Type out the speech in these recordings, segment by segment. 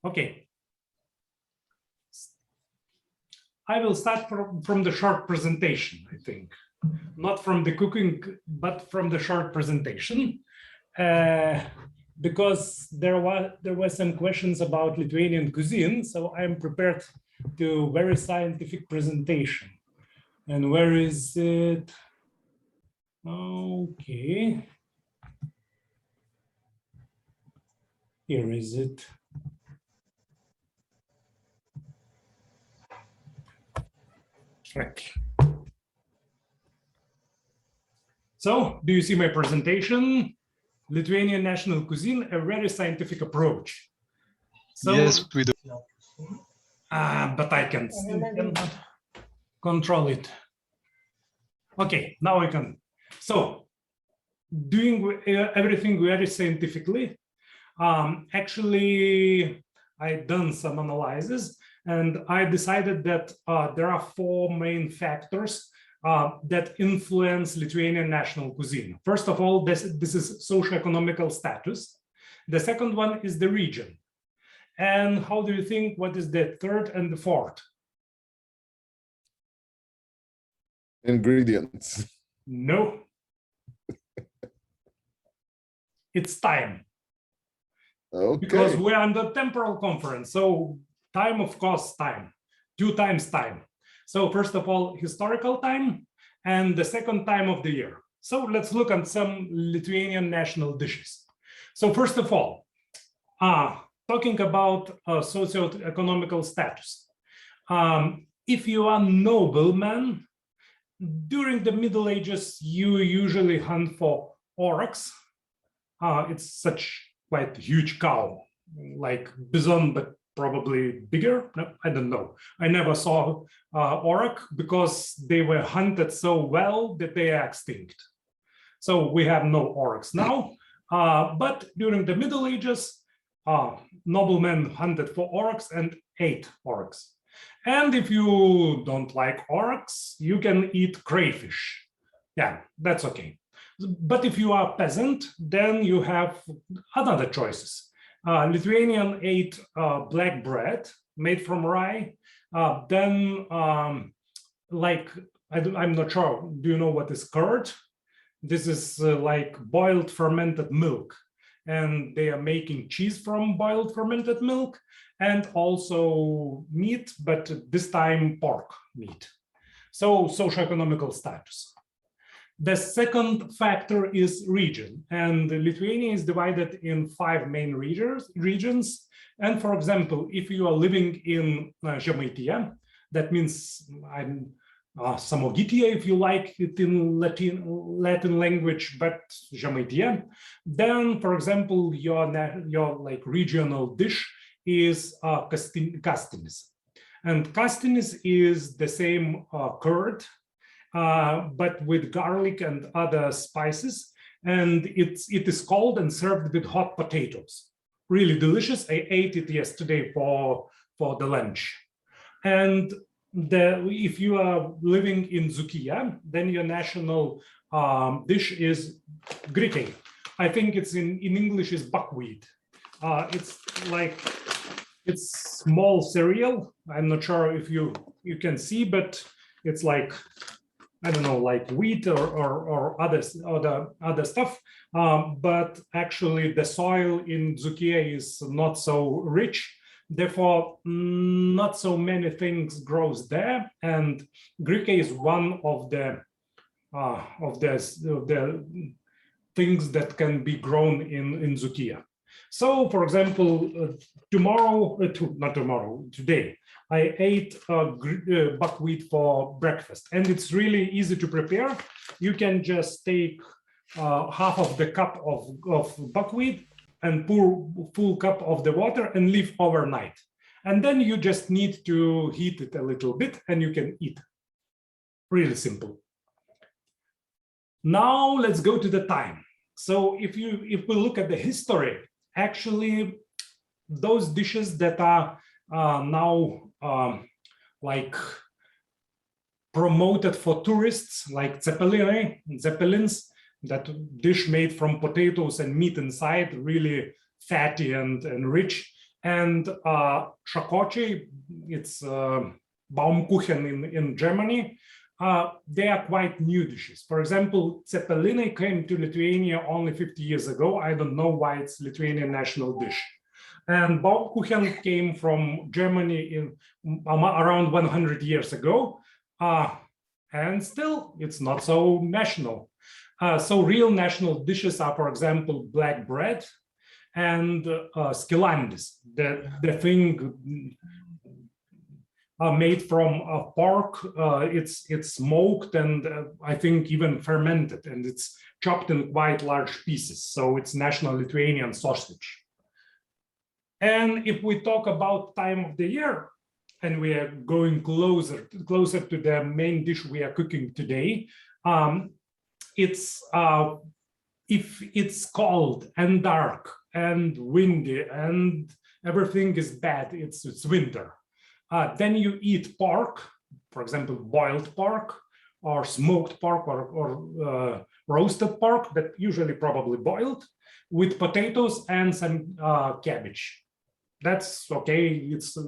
Okay. I will start from the short presentation, I think. Not from the cooking, but from the short presentation. Because there were some questions about Lithuanian cuisine, so I'm prepared to very scientific presentation. And where is it? Okay. Here is it. Okay. So, do you see my presentation? Lithuanian national cuisine, a very scientific approach. So, yes, we do. But I cannot control it. Okay, now I can. So, doing everything very scientifically. Actually, I done some analysis and I decided that there are four main factors that influence Lithuanian national cuisine. First of all, this is socioeconomical status. The second one is the region. And how do you think, what is the third and the fourth? Ingredients. No. It's time. Okay. Because we're under temporal conference. So time, of course, time. 2 times time. So first of all, historical time, and the second time of the year. So let's look at some Lithuanian national dishes. So first of all, talking about socioeconomical status. If you are nobleman, during the Middle Ages, you usually hunt for aurochs. It's such quite huge cow, like bison, but probably bigger. No, I don't know. I never saw auroch because they were hunted so well that they are extinct. So we have no aurochs now. But during the Middle Ages, noblemen hunted for aurochs and ate aurochs. And if you don't like aurochs, you can eat crayfish. Yeah, that's okay. But if you are peasant, then you have other choices. Lithuanian ate black bread made from rye. Then, like, I'm not sure, do you know what is curd? This is like boiled fermented milk. And they are making cheese from boiled fermented milk and also meat, but this time pork meat. So socioeconomical status. The second factor is region, and Lithuania is divided in 5 main regions. And for example, if you are living in Žemaitija, that means Samogitia, if you like it in Latin language, but Žemaitija, then for example, your like regional dish is kastinis. And kastinis is the same curd, but with garlic and other spices, and it is cold and served with hot potatoes. Really delicious. I ate it yesterday for the lunch. And if you are living in Dzūkija, then your national dish is grike. I think it's in English is buckwheat. It's small cereal. I'm not sure if you can see, but it's like, I don't know, like wheat or other stuff. But actually the soil in Dzūkija is not so rich. Therefore, not so many things grows there. And grike is one of the things that can be grown in Dzūkija. So, for example, today, I ate buckwheat for breakfast, and it's really easy to prepare. You can just take half of the cup of buckwheat and pour full cup of the water and leave overnight. And then you just need to heat it a little bit and you can eat. Really simple. Now let's go to the time. So if we look at the history, actually those dishes that are now like promoted for tourists, like zeppelins, that dish made from potatoes and meat inside, really fatty and rich. And Shakochi, it's Baumkuchen in Germany. They are quite new dishes. For example, Cepelinai came to Lithuania only 50 years ago. I don't know why it's Lithuanian national dish. And Baumkuchen came from Germany in around 100 years ago. And still, it's not so national. So real national dishes are, for example, black bread and skilandis, the thing made from pork. It's smoked and I think even fermented, and it's chopped in quite large pieces. So it's national Lithuanian sausage. And if we talk about time of the year, and we are going closer to the main dish we are cooking today, it's if it's cold and dark and windy and everything is bad, it's winter. Then you eat pork, for example, boiled pork or smoked pork or roasted pork, but usually probably boiled, with potatoes and some cabbage. That's okay. It's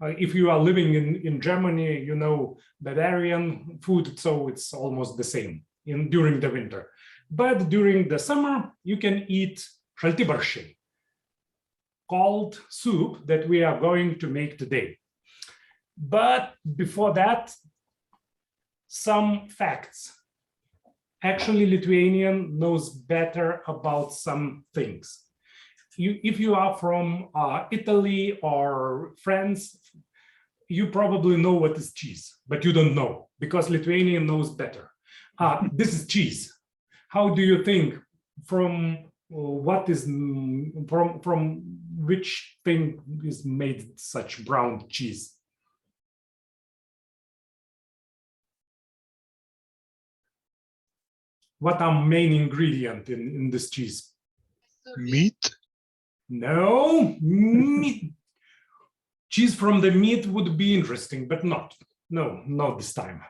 if you are living in Germany, you know Bavarian food, so it's almost the same during the winter. But during the summer, you can eat šaltibarščiai, cold soup that we are going to make today. But before that, some facts. Actually, Lithuanian knows better about some things. If you are from Italy or France, you probably know what is cheese, but you don't know because Lithuanian knows better. This is cheese. How do you think from what is from which thing is made such brown cheese? What are main ingredient in this cheese? Meat? No, meat. Cheese from the meat would be interesting, but not. No, not this time.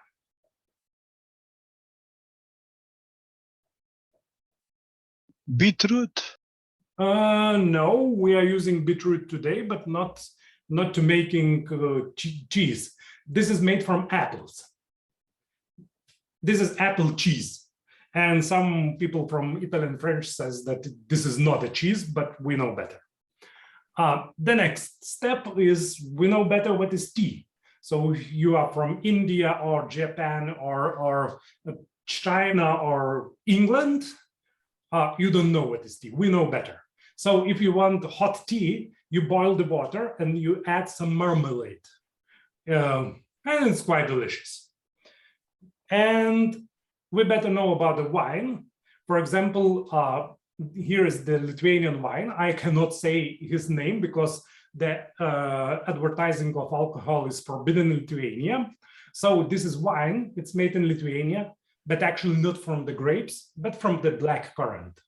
Beetroot? No, we are using beetroot today, but not to making cheese. This is made from apples. This is apple cheese. And some people from Italy and French says that this is not a cheese, but we know better. The next step is we know better what is tea. So if you are from India or Japan or China or England, you don't know what is tea. We know better. So if you want hot tea, you boil the water and you add some marmalade. And it's quite delicious. And we better know about the wine. For example, here is the Lithuanian wine. I cannot say his name because the advertising of alcohol is forbidden in Lithuania. So this is wine. It's made in Lithuania, but actually not from the grapes, but from the black currant.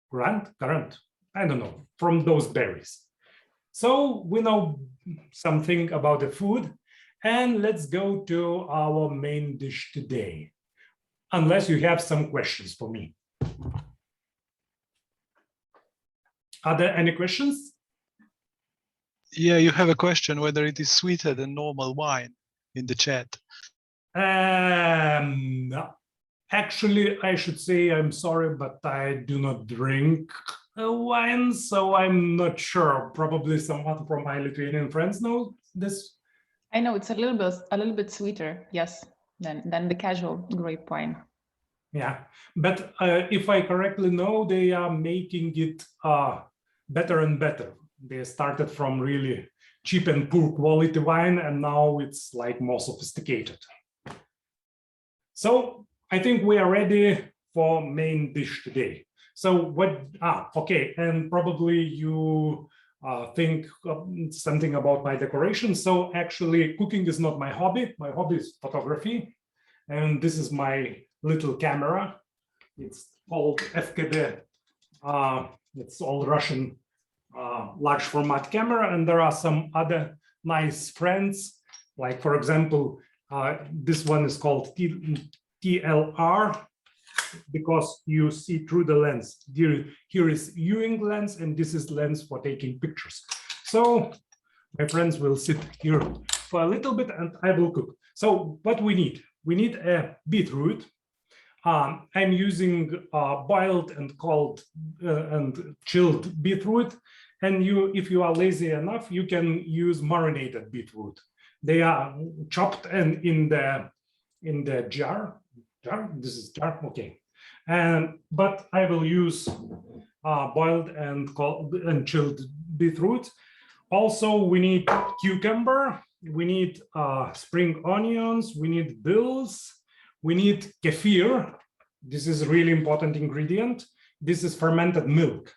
Currant? I don't know, from those berries. So we know something about the food, and let's go to our main dish today. Unless you have some questions for me. Are there any questions? Yeah, you have a question whether it is sweeter than normal wine in the chat. Actually, I should say I'm sorry, but I do not drink wine, so I'm not sure. Probably someone from my Lithuanian friends know this. I know it's a little bit sweeter, yes, than the casual grape wine. Yeah, but if I correctly know, they are making it better and better. They started from really cheap and poor quality wine, and now it's like more sophisticated. So I think we are ready for main dish today. So what, okay, and probably you think something about my decoration. So actually cooking is not my hobby. My hobby is photography. And this is my little camera. It's called FKD. It's all Russian large format camera. And there are some other nice friends. Like for example, this one is called TLR. because you see through the lens. Here is viewing lens, and this is lens for taking pictures. So my friends will sit here for a little bit, and I will cook. So what we need a beetroot. I'm using boiled and cold and chilled beetroot. And if you are lazy enough, you can use marinated beetroot. They are chopped and in the jar. This is jar, okay. But I will use boiled and cold and chilled beetroot. Also, we need cucumber. We need spring onions. We need bills. We need kefir. This is a really important ingredient. This is fermented milk.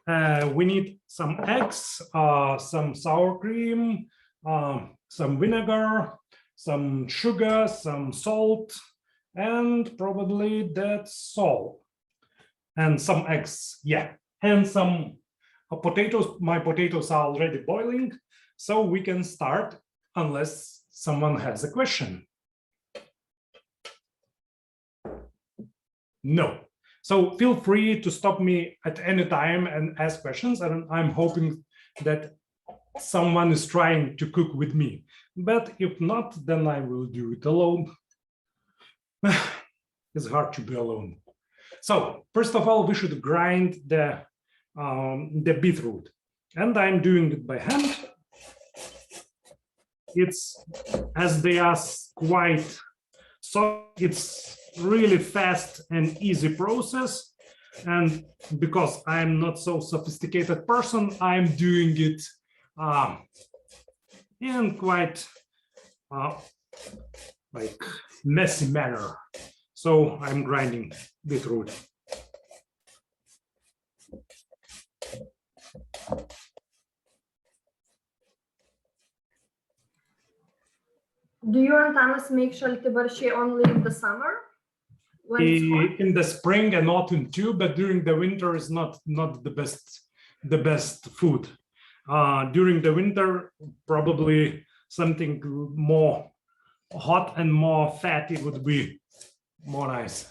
We need some eggs, some sour cream, some vinegar, some sugar, some salt, and probably that's all. And some eggs, yeah. And some potatoes. My potatoes are already boiling, so we can start unless someone has a question. No. So feel free to stop me at any time and ask questions. And I'm hoping that someone is trying to cook with me. But if not, then I will do it alone. It's hard to be alone. So first of all, we should grind the beetroot. And I'm doing it by hand. It's, as they are quite soft, it's really fast and easy process, and because I'm not so sophisticated person, I'm doing it in quite like messy manner. So I'm grinding beetroot. Do you, Antanas, make šalti barščiai only in the summer? In the spring and autumn too, but during the winter is not the best food. During the winter, probably something more hot and more fatty would be more nice.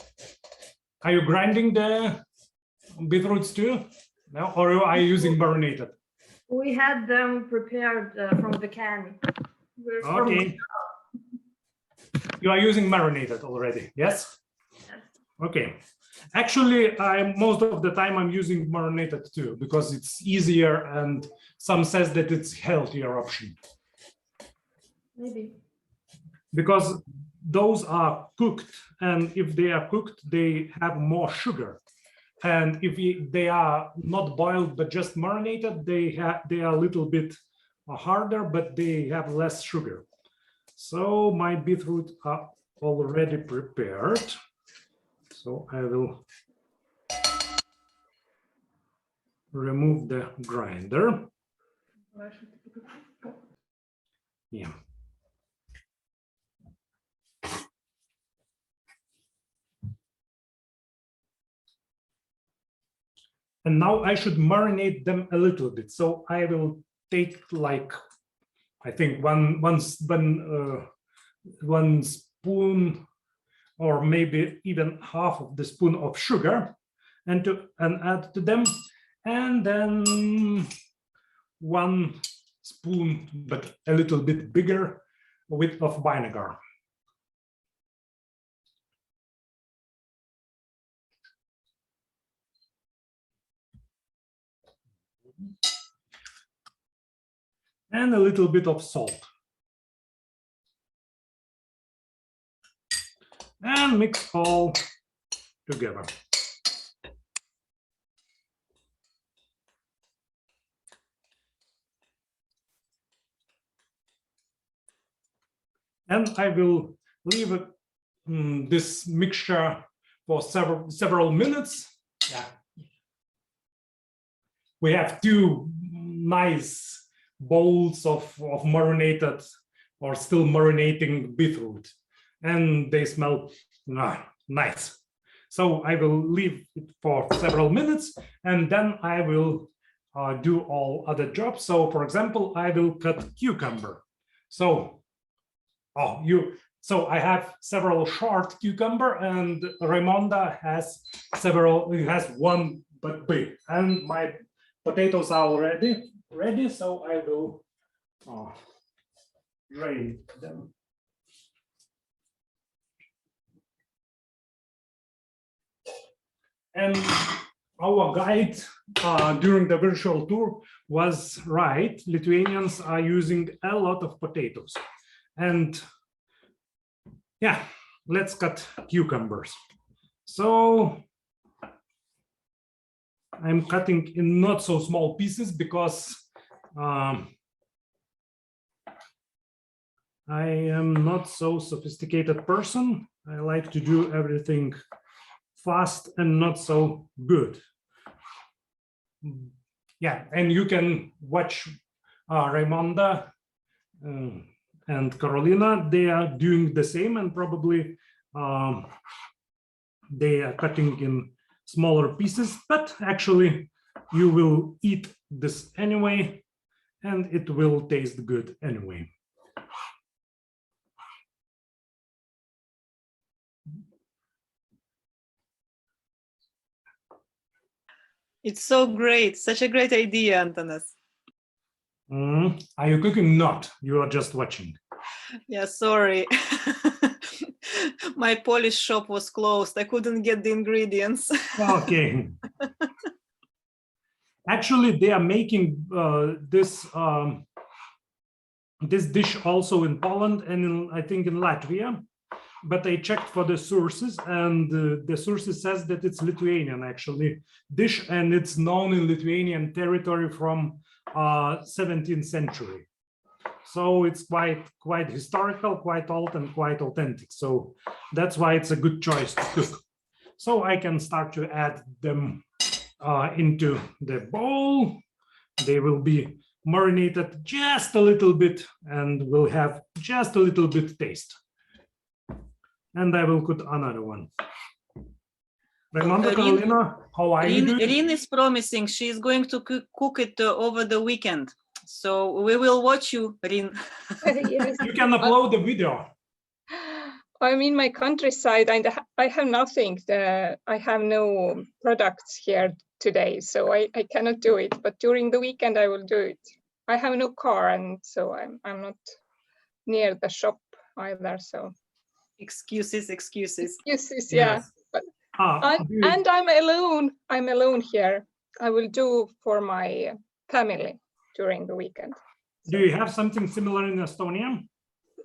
Are you grinding the beetroots too? No, or are you using marinated? We had them prepared from the can. Okay. You are using marinated already, yes? Okay. Actually, most of the time I'm using marinated too, because it's easier and some says that it's healthier option. Maybe. Because those are cooked, and if they are cooked, they have more sugar. And if they are not boiled but just marinated, they are a little bit harder, but they have less sugar. So my beetroot are already prepared. So I will remove the grinder. Yeah. And now I should marinate them a little bit. So I will take like, I think one spoon, or maybe even half of the spoon of sugar, and add to them, and then 1 spoon, but a little bit bigger, of vinegar. And a little bit of salt. And mix all together. And I will leave it, this mixture for several minutes. Yeah. We have 2 nice bowls of marinated or still marinating beetroot, and they smell nice. So I will leave it for several minutes, and then I will do all other jobs. So for example, I will cut cucumber. So So I have several short cucumber, and Raimonda has several. He has one but big, and my potatoes are already ready. So I will drain them. And our guide during the virtual tour was right. Lithuanians are using a lot of potatoes. And yeah, let's cut cucumbers. So I'm cutting in not so small pieces because I am not so sophisticated person. I like to do everything fast and not so good. Yeah, and you can watch Raimonda and Carolina. They are doing the same, and probably they are cutting in smaller pieces, but actually you will eat this anyway, and it will taste good anyway. It's so great. Such a great idea, Antanas. Are you cooking? Not. You are just watching. Yeah, sorry. My Polish shop was closed. I couldn't get the ingredients. Okay. Actually, they are making this dish also in Poland and I think in Latvia. But I checked for the sources, and the sources says that it's Lithuanian actually dish, and it's known in Lithuanian territory from 17th century. So it's quite historical, quite old, and quite authentic. So that's why it's a good choice to cook. So I can start to add them into the bowl. They will be marinated just a little bit and will have just a little bit taste. And I will put another one. Raimonda, Carolina, how are you doing? Rin is promising she's going to cook it over the weekend. So we will watch you, Rin. Yes. You can upload the video. I'm in my countryside and I have nothing. I have no products here today, so I cannot do it. But during the weekend, I will do it. I have no car, and so I'm not near the shop either. So Excuses. excuses, yeah. Yes. But and I'm alone. I'm alone here. I will do for my family during the weekend. Do you have something similar in Estonia?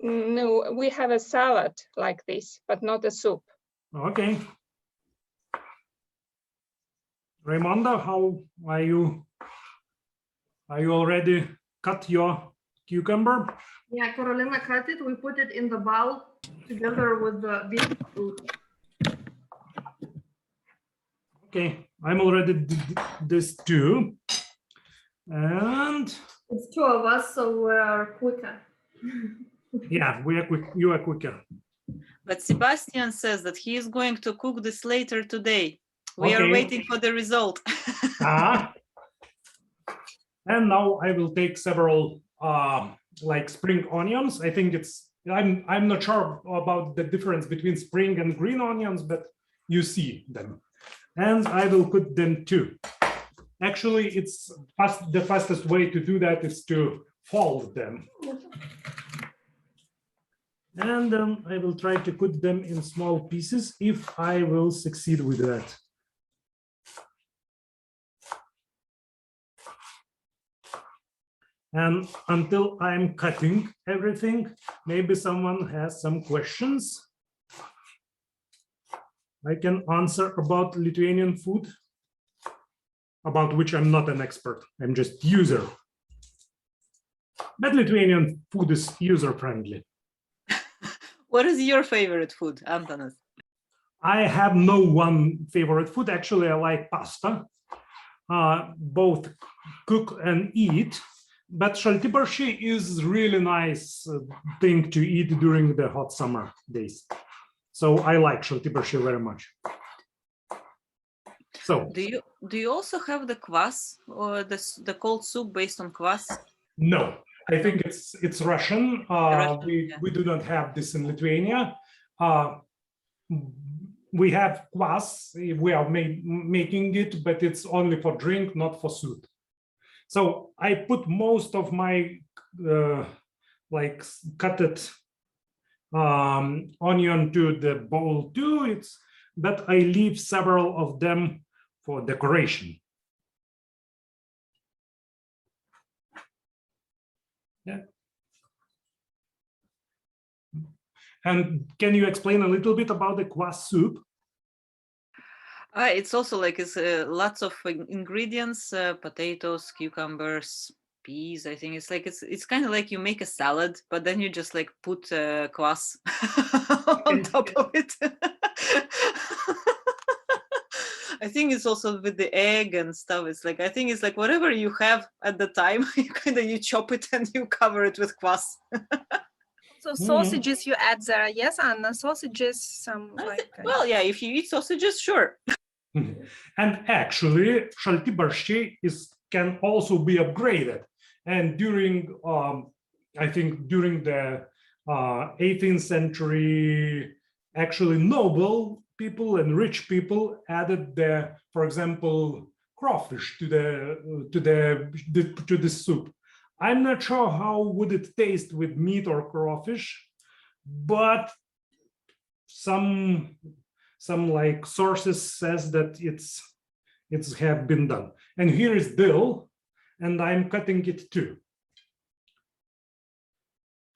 No, we have a salad like this, but not a soup. Okay. Raimonda, how are you? Are you already cut your cucumber? Yeah, Carolina cut it. We put it in the bowl together with the beetroot. Okay, I'm already did this too. And It's two of us, so we're quicker. yeah, we are quick. You are quicker. But Sebastian says that he is going to cook this later today. We are waiting for the result. And now I will take several like spring onions. I think I'm not sure about the difference between spring and green onions, but you see them. And I will put them too. Actually, it's the fastest way to do that is to fold them. And then I will try to put them in small pieces if I will succeed with that. And until I'm cutting everything, maybe someone has some questions I can answer about Lithuanian food, about which I'm not an expert. I'm just user. But Lithuanian food is user-friendly. What is your favorite food, Antanas? I have no one favorite food. Actually, I like pasta, both cook and eat. But šaltibarščiai is really nice thing to eat during the hot summer days. So I like šaltibarščiai very much. So do you also have the kvass or the cold soup based on kvass? no, I think it's Russian. Russian, We yeah. we do not have this in Lithuania. We have kvass. We are making it, but it's only for drink, not for soup. So I put most of my like cutted onion to the bowl too. It's but I leave several of them for decoration. Yeah. And can you explain a little bit about the kvass soup? It's also like it's lots of ingredients, potatoes, cucumbers, peas. I think it's kind of like you make a salad, but then you just like put kvass on top of it. I think it's also with the egg and stuff. It's like I think it's like whatever you have at the time, you chop it and you cover it with kvass. So sausages you add there, yes, Anna? Sausages, some like. Well, yeah, if you eat sausages, sure. And actually, šaltibarščiai can also be upgraded. And during, I think during the 18th century, actually noble people and rich people added the, for example, crawfish to the soup. I'm not sure how would it taste with meat or crawfish, but some like sources says that it's have been done. And here is dill, and I'm cutting it too.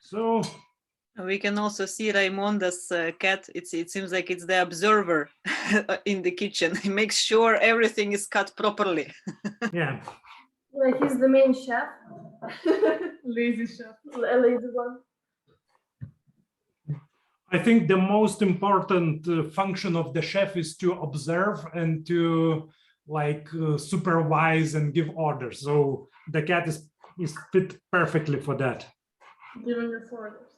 So we can also see Raimonda's cat. It seems like it's the observer in the kitchen. He makes sure everything is cut properly. Yeah. Yeah, he's the main chef. Lazy chef. A lazy one. I think the most important function of the chef is to observe and to like supervise and give orders. So the cat is fit perfectly for that. Giving us orders.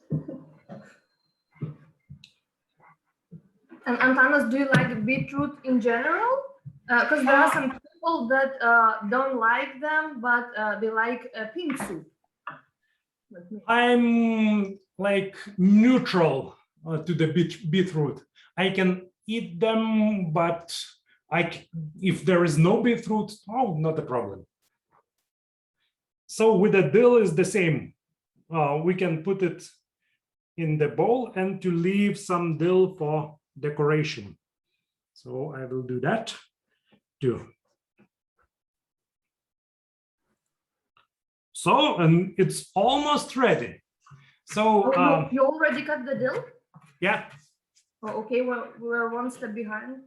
And Antanas, do you like beetroot in general? Because there are some people that don't like them, but they like pink soup. Like me. I'm like neutral to the beetroot. I can eat them, but if there is no beetroot, oh, not a problem. So with the dill is the same. We can put it in the bowl and to leave some dill for decoration. So I will do that too. So, and it's almost ready. So you already cut the dill? yeah. Oh, okay, well, we're one step behind,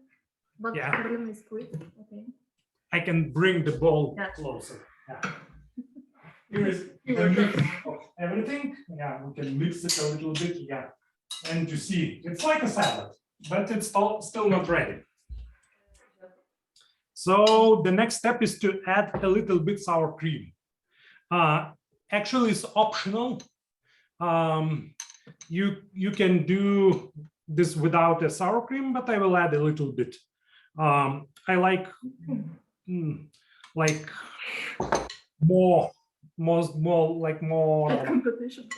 but Yeah. Carolina is quick. Okay. I can bring the bowl That's closer. Yeah. Here is a mix of everything. Yeah, we can mix it a little bit. Yeah, and you see, it's like a salad, but it's still not ready. So the next step is to add a little bit sour cream. Actually, it's optional. You can do this without a sour cream, but I will add a little bit. I like more competition.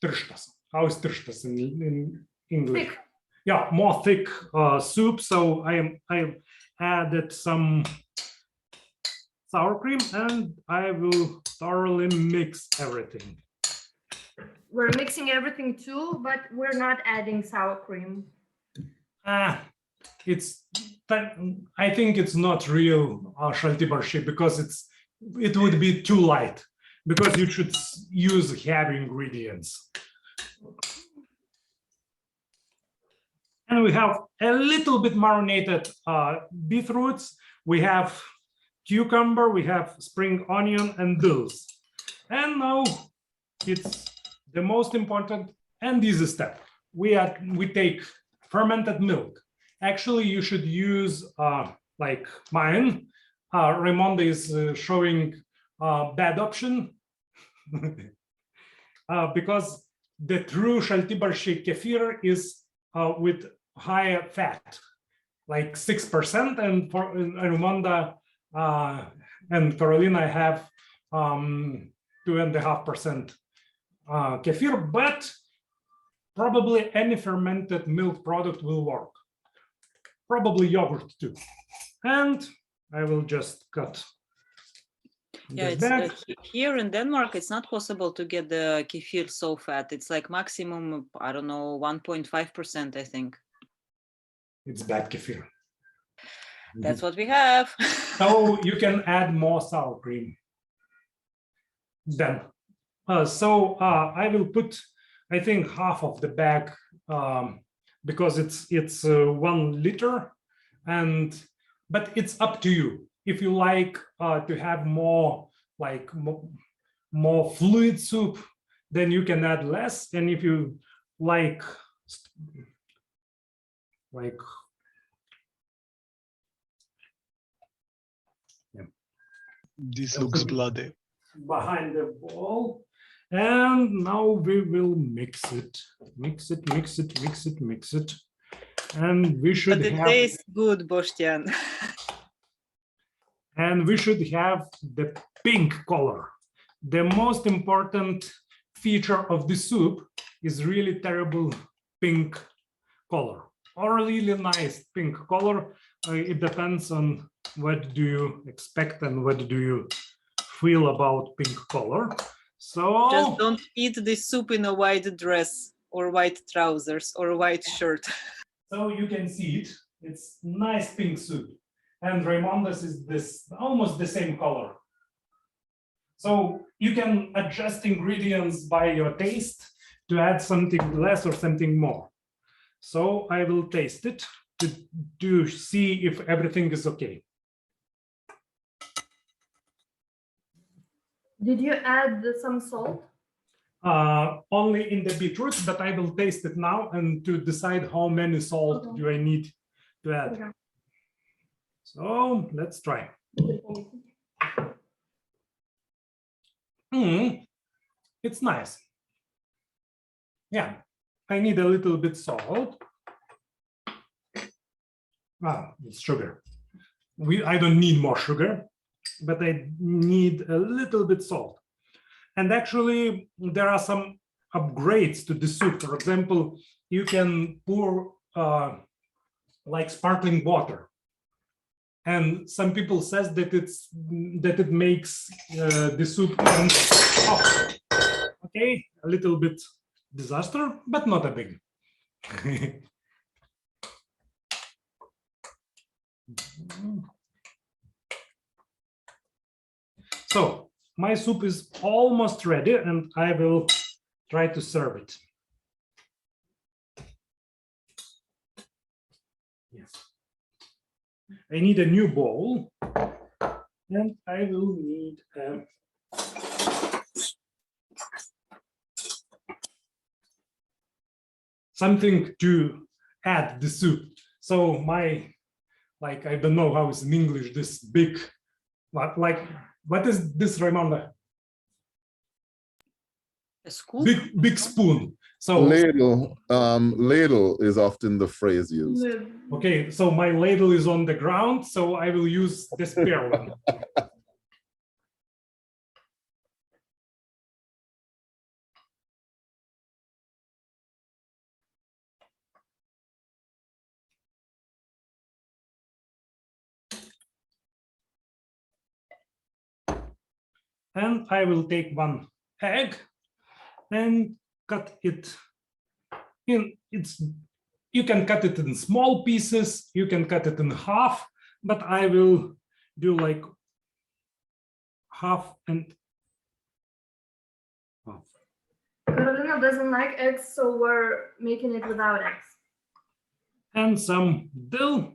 tirštas. How is tirštas in English? Thick. Yeah, more thick soup. So I added some sour cream and I will thoroughly mix everything. We're mixing everything too, but we're not adding sour cream. I think it's not real šaltibarščiai because it would be too light, because you should use heavy ingredients. And we have a little bit marinated beetroots. We have cucumber, we have spring onion and dills. And now it's the most important and easy step. We take fermented milk. Actually, you should use like mine. Raimonda is showing bad option because the true šaltibarščiai kefir is with higher fat, like 6%, and for Raimonda and Carolina have 2.5% kefir, but probably any fermented milk product will work. Probably yogurt too. And I will just cut. Yeah, this it's back. here in Denmark, it's not possible to get the kefir so fat. It's like maximum, I don't know, 1.5%, I think. It's bad kefir. That's what we have. So you can add more sour cream. Then, I will put, I think, half of the bag because it's 1 liter, but it's up to you. If you like to have more fluid soup, then you can add less. And if you like This looks bloody. behind the bowl, and now we will mix it, and we should But it have tastes good, Bostian. and we should have the pink color. The most important feature of the soup is really terrible pink color, or really nice pink color. It depends on what do you expect and what do you feel about pink color. So Just don't eat this soup in a white dress or white trousers or white shirt. So you can see it. It's nice pink soup. And Raimondas is this almost the same color. So you can adjust ingredients by your taste to add something less or something more. So I will taste it to see if everything is okay. Did you add some salt? Only in the beetroot, but I will taste it now and to decide how many salt do I need to add. Okay. So let's try. It's nice. Yeah, I need a little bit salt. It's sugar. I don't need more sugar, but I need a little bit salt. And actually, there are some upgrades to the soup. For example, you can pour like sparkling water. And some people says that it makes the soup okay, a little bit disaster, but not a big. So my soup is almost ready, and I will try to serve it. Yes. I need a new bowl, and I will need something to add the soup. So I don't know how it's in English, this big, what is this, Raimonda? A scoop? Big spoon. So ladle is often the phrase used. okay, so my ladle is on the ground, so I will use the spare one. And I will take 1 egg and cut it in. You can cut it in small pieces, you can cut it in half, but I will do like half and half. Carolina doesn't like eggs, so we're making it without eggs. And some dill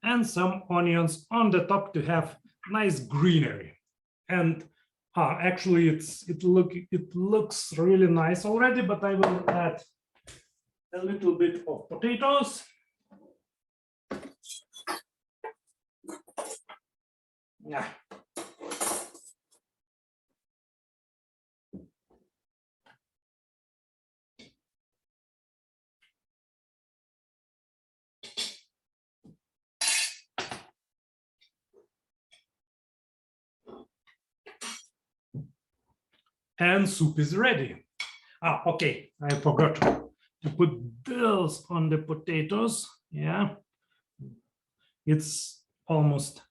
and some onions on the top to have nice greenery. And actually it looks really nice already, but I will add a little bit of potatoes. Yeah. and soup is ready. Ah, okay, I forgot to put this on the potatoes. Yeah, it's almost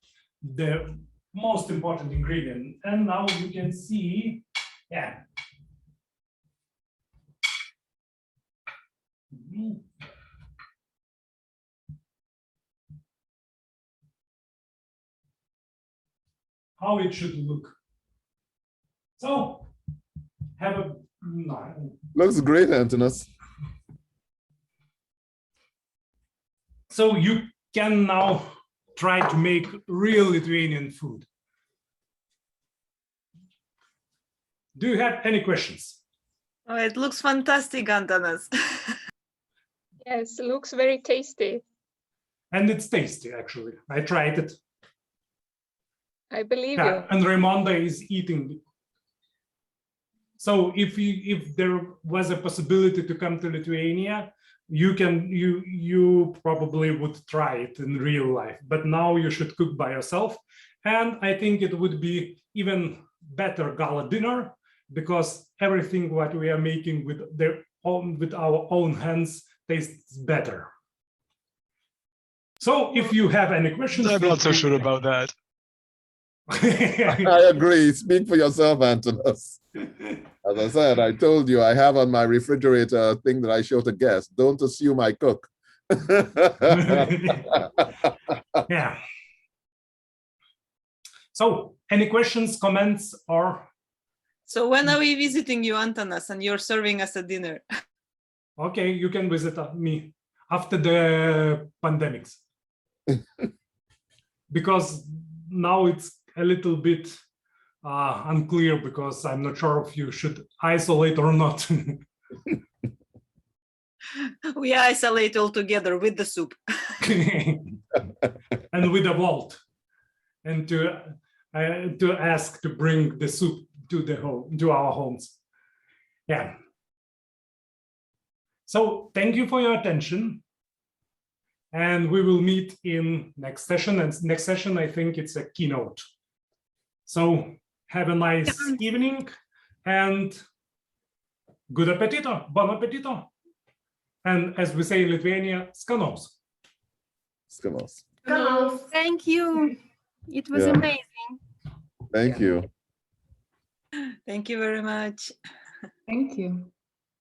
the most important ingredient. And now you can see, yeah. How it should look. So, have a no. Looks great, Antanas. So you can now try to make real Lithuanian food. Do you have any questions? Oh, it looks fantastic, Antanas. Yes, looks very tasty. And it's tasty, actually. I tried it. I believe Yeah, and Raimonda is eating. So if there was a possibility to come to Lithuania, you probably would try it in real life. But now you should cook by yourself. And I think it would be even better gala dinner, because everything what we are making with our own hands tastes better. So if you have any questions, I'm not so sure about that. I agree. Speak for yourself, Antanas. As I said, I told you I have on my refrigerator a thing that I show to guests. Don't assume I cook. Yeah. So, any questions, comments, or? So when are we visiting you, Antanas, and you're serving us a dinner? Okay, you can visit me after the pandemics. Because now it's a little bit unclear, because I'm not sure if you should isolate or not. We isolate all together with the soup. And with a vault, and to ask to bring the soup to the home, to our homes. Yeah. So thank you for your attention, and we will meet in next session. And next session, I think it's a keynote. So have a nice evening and good appetito, bon appetito. And as we say in Lithuania, skanos. Skanos. Skanos. Thank you. It was Yeah. amazing. Thank you. Thank you very much. Thank you.